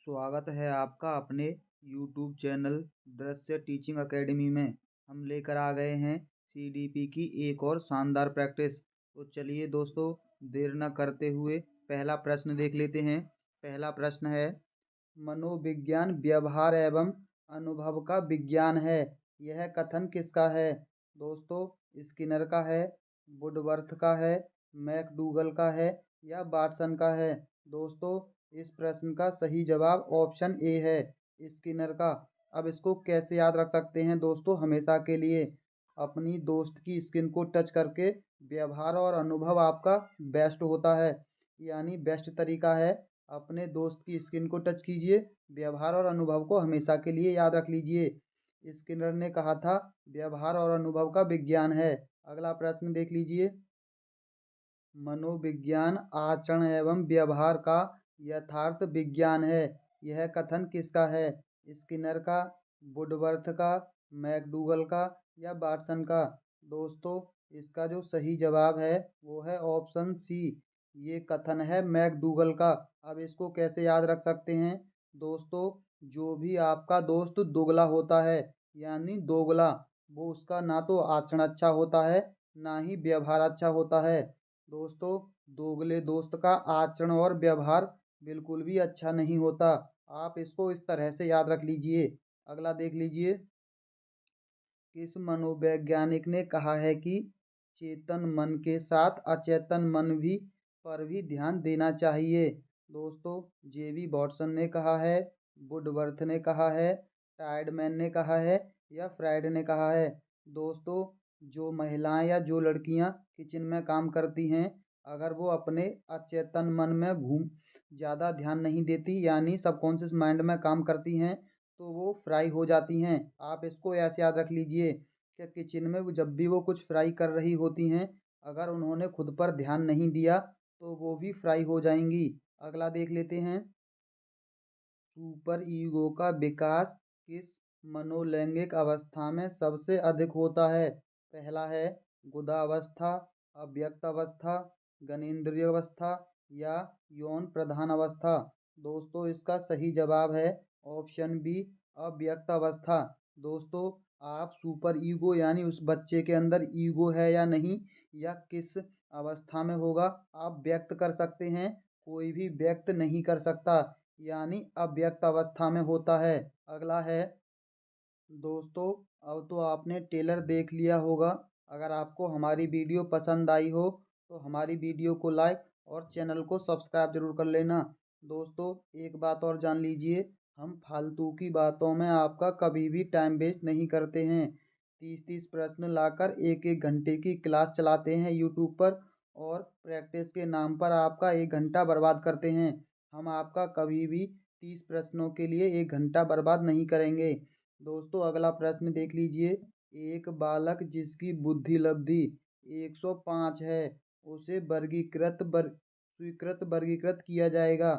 स्वागत है आपका अपने YouTube चैनल दृश्य टीचिंग एकेडमी में। हम लेकर आ गए हैं CDP की एक और शानदार प्रैक्टिस। तो चलिए दोस्तों, देर न करते हुए पहला प्रश्न देख लेते हैं। पहला प्रश्न है, मनोविज्ञान व्यवहार एवं अनुभव का विज्ञान है। यह कथन किसका है? दोस्तों, स्किनर का है, वुडवर्थ का है, मैकडूगल का है या वाटसन का है? दोस्तों, इस प्रश्न का सही जवाब ऑप्शन ए है, स्किनर का। अब इसको कैसे याद रख सकते हैं दोस्तों? हमेशा के लिए अपनी दोस्त की स्किन को टच करके व्यवहार और अनुभव आपका बेस्ट होता है, यानी बेस्ट तरीका है। अपने दोस्त की स्किन को टच कीजिए, व्यवहार और अनुभव को हमेशा के लिए याद रख लीजिए। स्किनर ने कहा था व्यवहार और अनुभव का विज्ञान है। अगला प्रश्न देख लीजिए। मनोविज्ञान आचरण एवं व्यवहार का यथार्थ विज्ञान है। यह कथन किसका है? स्किनर का, वुडवर्थ का, मैकडूगल का या वाटसन का? दोस्तों, इसका जो सही जवाब है वो है ऑप्शन सी। ये कथन है मैकडूगल का। अब इसको कैसे याद रख सकते हैं दोस्तों? जो भी आपका दोस्त दोगला होता है, यानी दोगला, वो उसका ना तो आचरण अच्छा होता है ना ही व्यवहार अच्छा होता है। दोस्तों, दोगले दोस्त का आचरण और व्यवहार बिल्कुल भी अच्छा नहीं होता। आप इसको इस तरह से याद रख लीजिए। अगला देख लीजिए। किस मनोवैज्ञानिक ने कहा है कि चेतन मन के साथ अचेतन मन भी पर भी ध्यान देना चाहिए? दोस्तों, जेवी वॉटसन ने कहा है, वुडवर्थ ने कहा है, टाइडमैन ने कहा है या फ्राइड ने कहा है? दोस्तों, जो महिलाएं या जो लड़कियां किचन में काम करती हैं, अगर वो अपने अचेतन मन में घूम ज़्यादा ध्यान नहीं देती, यानी सबकॉन्शियस माइंड में काम करती हैं, तो वो फ्राई हो जाती हैं। आप इसको ऐसे याद रख लीजिए कि किचन में वो जब भी वो कुछ फ्राई कर रही होती हैं, अगर उन्होंने खुद पर ध्यान नहीं दिया तो वो भी फ्राई हो जाएंगी। अगला देख लेते हैं। सुपर ईगो का विकास किस मनोलैंगिक अवस्था में सबसे अधिक होता है? पहला है गुदावस्था, अव्यक्त अवस्था, गणेन्द्रिय अवस्था या यौन प्रधान अवस्था? दोस्तों, इसका सही जवाब है ऑप्शन बी, अव्यक्त अवस्था। दोस्तों, आप सुपर ईगो यानी उस बच्चे के अंदर ईगो है या नहीं, या किस अवस्था में होगा, आप व्यक्त कर सकते हैं। कोई भी व्यक्त नहीं कर सकता, यानी अव्यक्त अवस्था में होता है। अगला है दोस्तों, अब तो आपने टेलर देख लिया होगा। अगर आपको हमारी वीडियो पसंद आई हो तो हमारी वीडियो को लाइक और चैनल को सब्सक्राइब जरूर कर लेना। दोस्तों, एक बात और जान लीजिए, हम फालतू की बातों में आपका कभी भी टाइम वेस्ट नहीं करते हैं। 30-30 प्रश्न लाकर एक एक घंटे की क्लास चलाते हैं यूट्यूब पर, और प्रैक्टिस के नाम पर आपका 1 घंटा बर्बाद करते हैं। हम आपका कभी भी 30 प्रश्नों के लिए 1 घंटा बर्बाद नहीं करेंगे। दोस्तों, अगला प्रश्न देख लीजिए। एक बालक जिसकी बुद्धि लब्धि 105 है, उसे वर्गीकृत किया जाएगा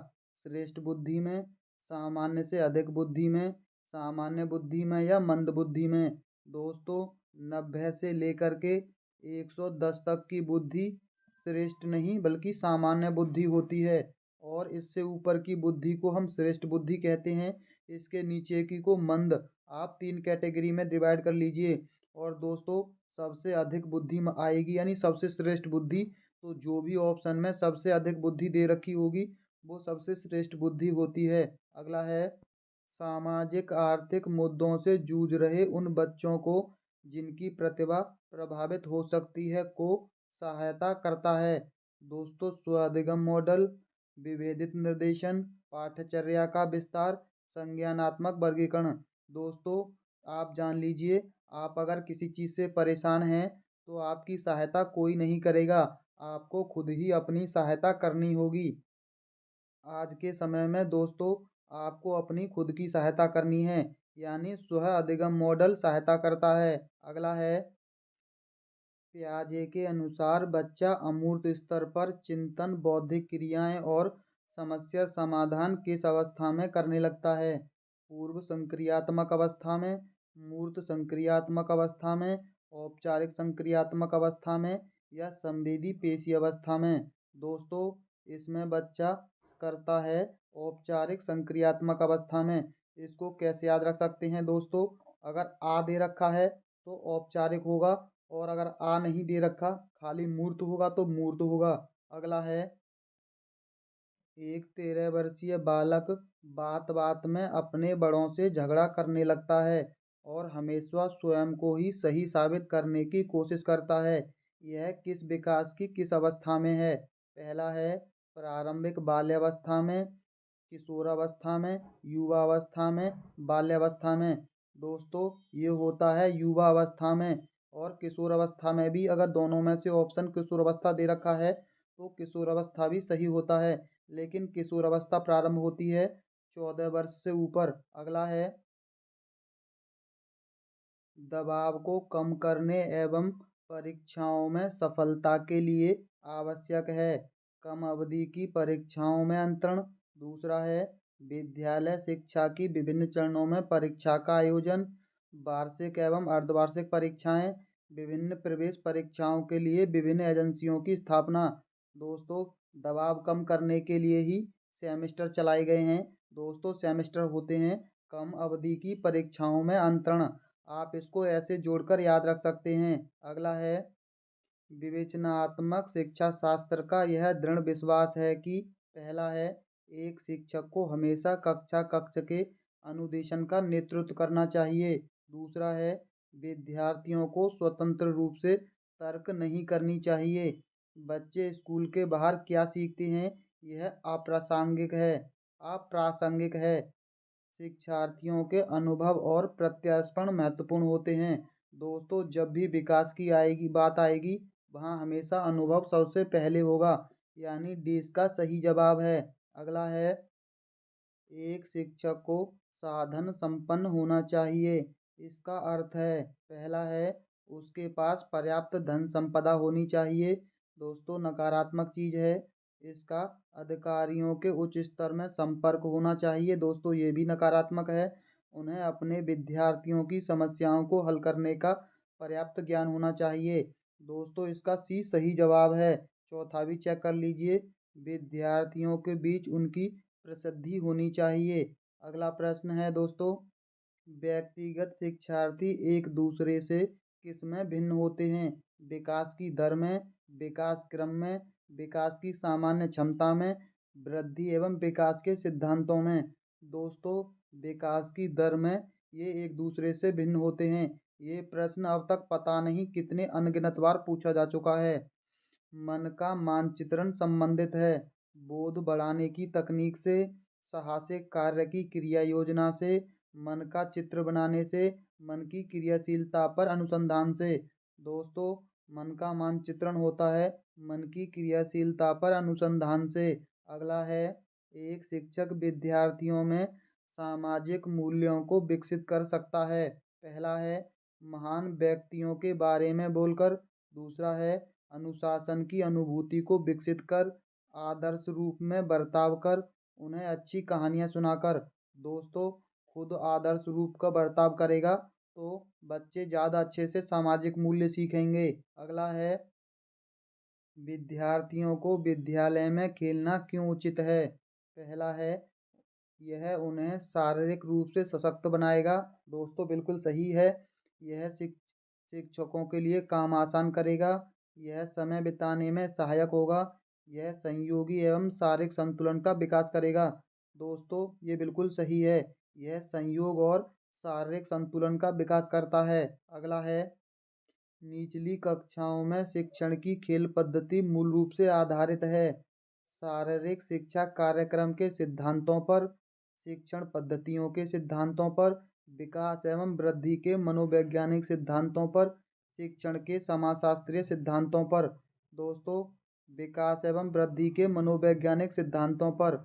श्रेष्ठ बुद्धि में, सामान्य से अधिक बुद्धि में, सामान्य बुद्धि में या मंद बुद्धि में? दोस्तों, 90 से लेकर के 110 तक की बुद्धि श्रेष्ठ नहीं बल्कि सामान्य बुद्धि होती है, और इससे ऊपर की बुद्धि को हम श्रेष्ठ बुद्धि कहते हैं। इसके नीचे की को मंद। आप 3 कैटेगरी में डिवाइड कर लीजिए। और दोस्तों, सबसे अधिक बुद्धि में आएगी यानी सबसे श्रेष्ठ बुद्धि, तो जो भी ऑप्शन में सबसे अधिक बुद्धि दे रखी होगी वो सबसे श्रेष्ठ बुद्धि होती है। अगला है, सामाजिक आर्थिक मुद्दों से जूझ रहे उन बच्चों को जिनकी प्रतिभा प्रभावित हो सकती है को सहायता करता है? दोस्तों, स्व मॉडल, विभेदित निर्देशन, पाठ्यचर्या का विस्तार, संज्ञानात्मक वर्गीकरण? दोस्तों, आप जान लीजिए, आप अगर किसी चीज़ से परेशान हैं तो आपकी सहायता कोई नहीं करेगा, आपको खुद ही अपनी सहायता करनी होगी। आज के समय में दोस्तों, आपको अपनी खुद की सहायता करनी है, यानी स्व अधिगम मॉडल सहायता करता है। अगला है, पियाजे के अनुसार बच्चा अमूर्त स्तर पर चिंतन, बौद्धिक क्रियाएं और समस्या समाधान किस अवस्था में करने लगता है? पूर्व संक्रियात्मक अवस्था में, मूर्त संक्रियात्मक अवस्था में, औपचारिक संक्रियात्मक अवस्था में या संवेदी पेशी अवस्था में? दोस्तों, इसमें बच्चा करता है औपचारिक संक्रियात्मक अवस्था में। इसको कैसे याद रख सकते हैं दोस्तों? अगर आ दे रखा है तो औपचारिक होगा, और अगर आ नहीं दे रखा, खाली मूर्त होगा तो मूर्त होगा। अगला है, एक 13 वर्षीय बालक बात बात में अपने बड़ों से झगड़ा करने लगता है और हमेशा स्वयं को ही सही साबित करने की कोशिश करता है। यह किस विकास की किस अवस्था में है? पहला है प्रारंभिक बाल्यावस्था में, किशोरावस्था में, युवावस्था में, बाल्यावस्था में। दोस्तों, ये होता है युवावस्था में। और किशोरावस्था में भी अगर दोनों में से ऑप्शन किशोरावस्था दे रखा है तो किशोरावस्था भी सही होता है, लेकिन किशोरावस्था प्रारंभ होती है 14 वर्ष से ऊपर। अगला है, दबाव को कम करने एवं परीक्षाओं में सफलता के लिए आवश्यक है। कम अवधि की परीक्षाओं में अंतरण। दूसरा है, विद्यालय शिक्षा की विभिन्न चरणों में परीक्षा का आयोजन। वार्षिक एवं अर्धवार्षिक परीक्षाएं। विभिन्न प्रवेश परीक्षाओं के लिए विभिन्न एजेंसियों की स्थापना। दोस्तों, दबाव कम करने के लिए ही सेमेस्टर चलाए गए हैं। दोस्तों, सेमेस्टर होते हैं कम अवधि की परीक्षाओं में अंतरण। आप इसको ऐसे जोड़कर याद रख सकते हैं। अगला है, विवेचनात्मक शिक्षा शास्त्र का यह दृढ़ विश्वास है कि पहला है, एक शिक्षक को हमेशा कक्षा कक्ष के अनुदेशन का नेतृत्व करना चाहिए। दूसरा है, विद्यार्थियों को स्वतंत्र रूप से तर्क नहीं करनी चाहिए। बच्चे स्कूल के बाहर क्या सीखते हैं यह अप्रासंगिक है। शिक्षार्थियों के अनुभव और प्रत्यार्पण महत्वपूर्ण होते हैं। दोस्तों, जब भी विकास की बात आएगी, वहाँ हमेशा अनुभव सबसे पहले होगा, यानी डी इसका सही जवाब है। अगला है, एक शिक्षक को साधन संपन्न होना चाहिए। इसका अर्थ है, पहला है, उसके पास पर्याप्त धन संपदा होनी चाहिए। दोस्तों, नकारात्मक चीज है। इसका अधिकारियों के उच्च स्तर में संपर्क होना चाहिए। दोस्तों, ये भी नकारात्मक है। उन्हें अपने विद्यार्थियों की समस्याओं को हल करने का पर्याप्त ज्ञान होना चाहिए। दोस्तों, इसका सी सही जवाब है। चौथा भी चेक कर लीजिए, विद्यार्थियों के बीच उनकी प्रसिद्धि होनी चाहिए। अगला प्रश्न है दोस्तों, व्यक्तिगत शिक्षार्थी एक दूसरे से किसमें भिन्न होते हैं? विकास की दर में, विकास क्रम में, विकास की सामान्य क्षमता में, वृद्धि एवं विकास के सिद्धांतों में। दोस्तों, विकास की दर में ये एक दूसरे से भिन्न होते हैं। ये प्रश्न अब तक पता नहीं कितने अनगिनत बार पूछा जा चुका है। मन का मानचित्रण संबंधित है बोध बढ़ाने की तकनीक से, साहसिक कार्य की क्रिया योजना से, मन का चित्र बनाने से, मन की क्रियाशीलता पर अनुसंधान से। दोस्तों, मन का मानचित्रण होता है मन की क्रियाशीलता पर अनुसंधान से। अगला है, एक शिक्षक विद्यार्थियों में सामाजिक मूल्यों को विकसित कर सकता है। पहला है, महान व्यक्तियों के बारे में बोलकर। दूसरा है, अनुशासन की अनुभूति को विकसित कर, आदर्श रूप में बर्ताव कर, उन्हें अच्छी कहानियां सुनाकर। दोस्तों, खुद आदर्श रूप का बर्ताव करेगा तो बच्चे ज़्यादा अच्छे से सामाजिक मूल्य सीखेंगे। अगला है, विद्यार्थियों को विद्यालय में खेलना क्यों उचित है? पहला है, यह उन्हें शारीरिक रूप से सशक्त बनाएगा। दोस्तों, बिल्कुल सही है। यह शिक्षकों के लिए काम आसान करेगा। यह समय बिताने में सहायक होगा। यह संयोगी एवं शारीरिक संतुलन का विकास करेगा। दोस्तों, ये बिल्कुल सही है। यह संयोग और शारीरिक संतुलन का विकास करता है। अगला है, निचली कक्षाओं में शिक्षण की खेल पद्धति मूल रूप से आधारित है शारीरिक शिक्षा कार्यक्रम के सिद्धांतों पर, शिक्षण पद्धतियों के सिद्धांतों पर, विकास एवं वृद्धि के मनोवैज्ञानिक सिद्धांतों पर, शिक्षण के समाजशास्त्रीय सिद्धांतों पर। दोस्तों, विकास एवं वृद्धि के मनोवैज्ञानिक सिद्धांतों पर।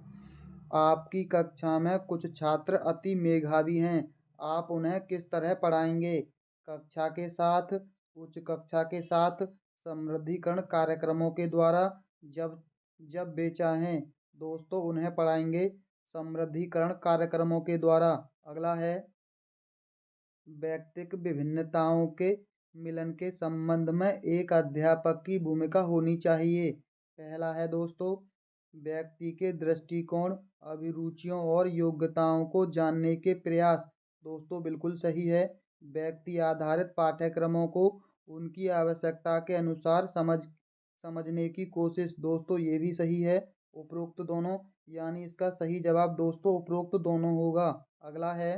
आपकी कक्षा में कुछ छात्र अति मेधावी हैं, आप उन्हें किस तरह पढ़ाएंगे? कक्षा के साथ, उच्च कक्षा के साथ, समृद्धिकरण कार्यक्रमों के द्वारा, जब जब वे चाहें। दोस्तों, उन्हें पढ़ाएंगे समृद्धिकरण कार्यक्रमों के द्वारा। अगला है, व्यक्तिक विभिन्नताओं के मिलन के संबंध में एक अध्यापक की भूमिका होनी चाहिए। पहला है दोस्तों, व्यक्ति के दृष्टिकोण, अभिरुचियों और योग्यताओं को जानने के प्रयास। दोस्तों बिल्कुल सही है। व्यक्ति आधारित पाठ्यक्रमों को उनकी आवश्यकता के अनुसार समझने की कोशिश। दोस्तों ये भी सही है, उपरोक्त दोनों, यानी इसका सही जवाब दोस्तों उपरोक्त दोनों होगा। अगला है,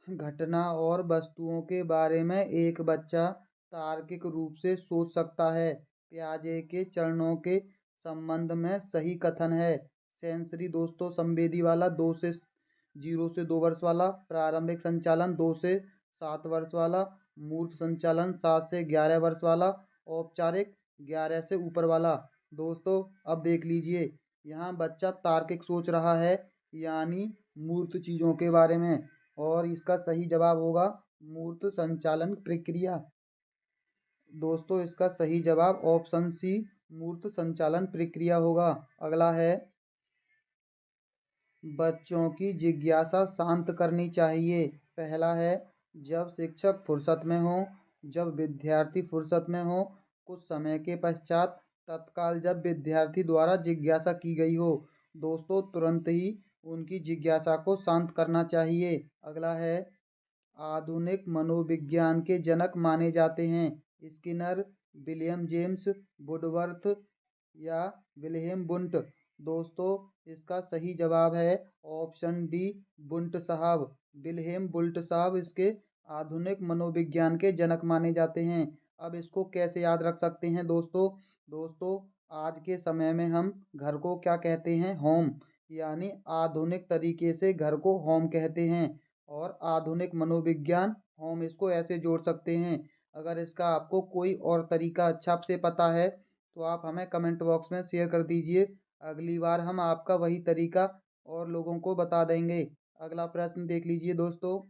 घटना और वस्तुओं के बारे में एक बच्चा तार्किक रूप से सोच सकता है। प्याजे के चरणों के संबंध में सही कथन है। सेंसरी दोस्तों संवेदी वाला, 0 से 2 वर्ष वाला। प्रारंभिक संचालन 2 से 7 वर्ष वाला। मूर्त संचालन 7 से 11 वर्ष वाला। औपचारिक 11 से ऊपर वाला। दोस्तों अब देख लीजिए, यहाँ बच्चा तार्किक सोच रहा है, यानी मूर्त चीज़ों के बारे में, और इसका सही जवाब होगा मूर्त संचालन प्रक्रिया। दोस्तों इसका सही जवाब ऑप्शन सी, मूर्त संचालन प्रक्रिया होगा। अगला है, बच्चों की जिज्ञासा शांत करनी चाहिए। पहला है, जब शिक्षक फुर्सत में हो, जब विद्यार्थी फुर्सत में हो, कुछ समय के पश्चात, तत्काल जब विद्यार्थी द्वारा जिज्ञासा की गई हो। दोस्तों तुरंत ही उनकी जिज्ञासा को शांत करना चाहिए। अगला है, आधुनिक मनोविज्ञान के जनक माने जाते हैं स्किनर, विलियम जेम्स, वुडवर्थ या विल्हेम वुंट। दोस्तों इसका सही जवाब है ऑप्शन डी, वुंट साहब। विल्हेम वुंट साहब इसके आधुनिक मनोविज्ञान के जनक माने जाते हैं। अब इसको कैसे याद रख सकते हैं दोस्तों? दोस्तों आज के समय में हम घर को क्या कहते हैं? होम, यानी आधुनिक तरीके से घर को होम कहते हैं। और आधुनिक मनोविज्ञान, होम, इसको ऐसे जोड़ सकते हैं। अगर इसका आपको कोई और तरीका अच्छा से पता है तो आप हमें कमेंट बॉक्स में शेयर कर दीजिए। अगली बार हम आपका वही तरीका और लोगों को बता देंगे। अगला प्रश्न देख लीजिए दोस्तों,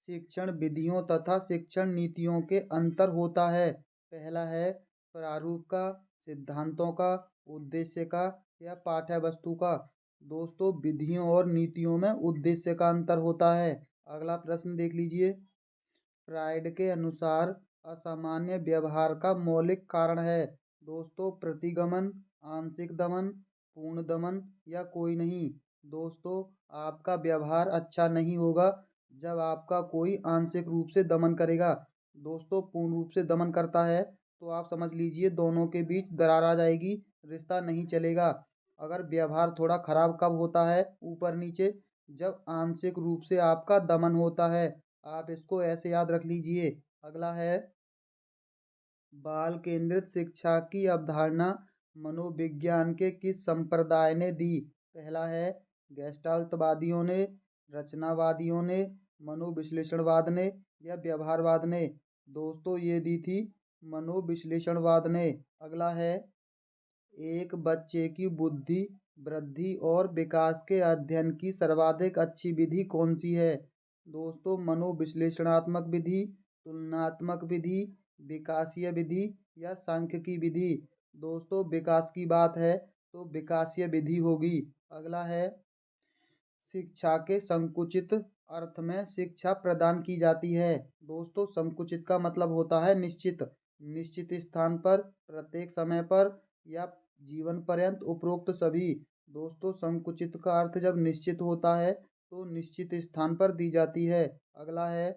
शिक्षण विधियों तथा शिक्षण नीतियों के अंतर होता है। पहला है, प्रारूप का, सिद्धांतों का, उद्देश्य का या पाठ्य वस्तु का। दोस्तों विधियों और नीतियों में उद्देश्य का अंतर होता है। अगला प्रश्न देख लीजिए, फ्राइड के अनुसार असामान्य व्यवहार का मौलिक कारण है। दोस्तों प्रतिगमन, आंशिक दमन, पूर्ण दमन या कोई नहीं। दोस्तों आपका व्यवहार अच्छा नहीं होगा जब आपका कोई आंशिक रूप से दमन करेगा। दोस्तों पूर्ण रूप से दमन करता है तो आप समझ लीजिए दोनों के बीच दरार आ जाएगी, रिश्ता नहीं चलेगा। अगर व्यवहार थोड़ा खराब कब होता है, ऊपर नीचे, जब आंशिक रूप से आपका दमन होता है। आप इसको ऐसे याद रख लीजिए। अगला है, बाल केंद्रित शिक्षा की अवधारणा मनोविज्ञान के किस संप्रदाय ने दी? पहला है, गेस्टाल्टवादियों ने, रचनावादियों ने, मनोविश्लेषणवाद ने या व्यवहारवाद ने। दोस्तों ये दी थी मनोविश्लेषणवाद ने। अगला है, एक बच्चे की बुद्धि वृद्धि और विकास के अध्ययन की सर्वाधिक अच्छी विधि कौन सी है? दोस्तों मनोविश्लेषणात्मक विधि, तुलनात्मक विधि, विकासीय विधि या सांख्यिकी विधि। दोस्तों विकास की बात है तो विकासीय विधि होगी। अगला है, शिक्षा के संकुचित अर्थ में शिक्षा प्रदान की जाती है। दोस्तों संकुचित का मतलब होता है निश्चित, निश्चित स्थान पर, प्रत्येक समय पर या जीवन पर्यंत, उपरोक्त सभी। दोस्तों संकुचित का अर्थ जब निश्चित होता है तो निश्चित स्थान पर दी जाती है। अगला है,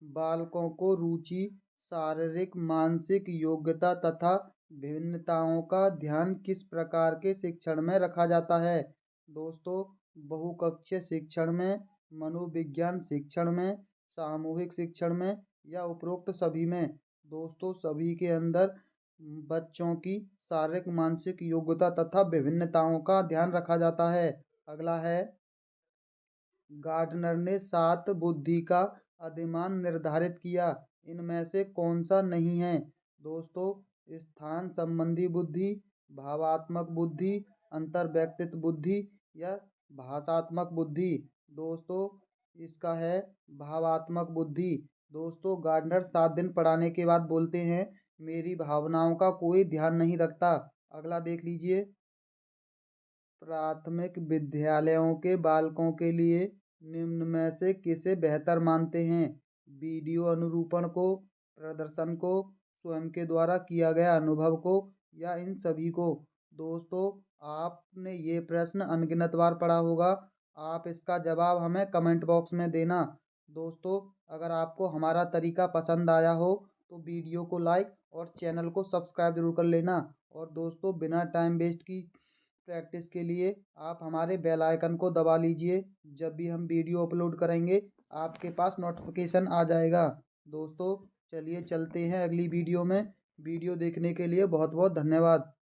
बालकों को रुचि, शारीरिक मानसिक योग्यता तथा भिन्नताओं का ध्यान किस प्रकार के शिक्षण में रखा जाता है? दोस्तों बहुकक्षीय शिक्षण में, मनोविज्ञान शिक्षण में, सामूहिक शिक्षण में या उपरोक्त सभी में। दोस्तों सभी के अंदर बच्चों की शारीरिक मानसिक योग्यता तथा विभिन्नताओं का ध्यान रखा जाता है। अगला है, गार्डनर ने 7 बुद्धि का अधिमान निर्धारित किया, इनमें से कौन सा नहीं है? दोस्तों स्थान संबंधी बुद्धि, भावात्मक बुद्धि, अंतर्व्यक्तित्व बुद्धि या भाषात्मक बुद्धि। दोस्तों इसका है भावात्मक बुद्धि। दोस्तों गार्डनर 7 दिन पढ़ाने के बाद बोलते हैं मेरी भावनाओं का कोई ध्यान नहीं रखता। अगला देख लीजिए, प्राथमिक विद्यालयों के बालकों के लिए निम्न में से किसे बेहतर मानते हैं? वीडियो अनुरूपण को, प्रदर्शन को, स्वयं के द्वारा किया गया अनुभव को या इन सभी को। दोस्तों, आपने ये प्रश्न अनगिनत बार पढ़ा होगा। आप इसका जवाब हमें कमेंट बॉक्स में देना। दोस्तों, अगर आपको हमारा तरीका पसंद आया हो तो वीडियो को लाइक और चैनल को सब्सक्राइब जरूर कर लेना। और दोस्तों, बिना टाइम वेस्ट की प्रैक्टिस के लिए आप हमारे बेल आइकन को दबा लीजिए। जब भी हम वीडियो अपलोड करेंगे आपके पास नोटिफिकेशन आ जाएगा। दोस्तों, चलिए चलते हैं अगली वीडियो में। वीडियो देखने के लिए बहुत बहुत धन्यवाद।